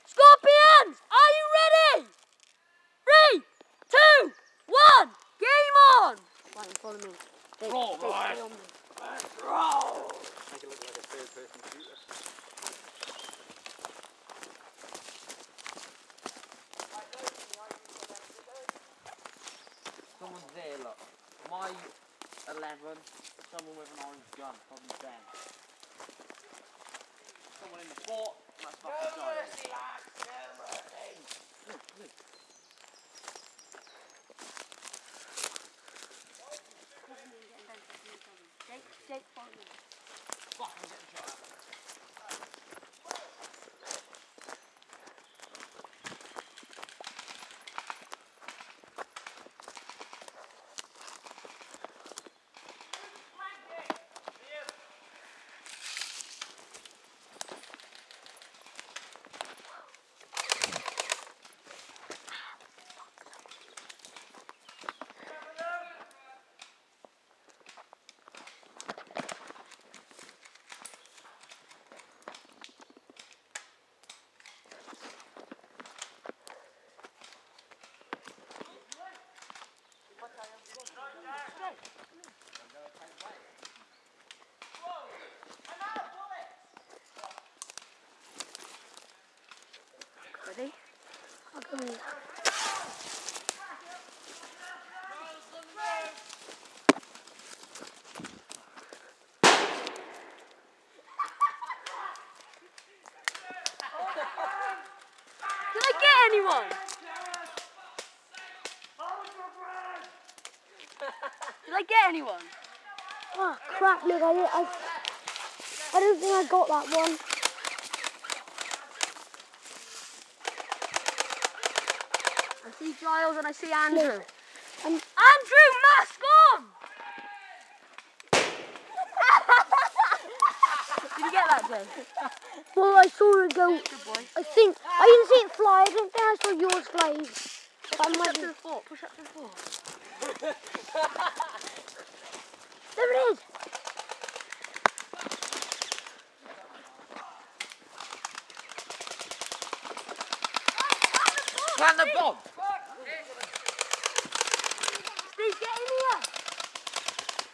Scorpions, are you ready? 3, 2, 1, game on! Right, follow me. Roll, boys! Let's roll! Make it look like a third-person shooter. Someone's there, look. My 11, someone with an orange gun, probably Ben. Someone in the fort, and that's fucking Giles. No mercy, lads! No mercy! Look, look. Jake, follow me. Fuck, I'm getting shot at. Ready? I'll come in. Did I get anyone? Did I get anyone? Oh crap, look, I don't think I got that one. I see Giles and I see Andrew. Look, Andrew, mask on! Did you get that, Jay? well, I saw it go. Good boy. I didn't see it fly. I don't think I saw yours fly. Push up to the fort. Push up to the fort. There it is. Plant the bomb! Steve, get in here!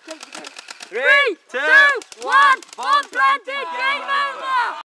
Jake, 3, 2, 1, bomb planted, game over!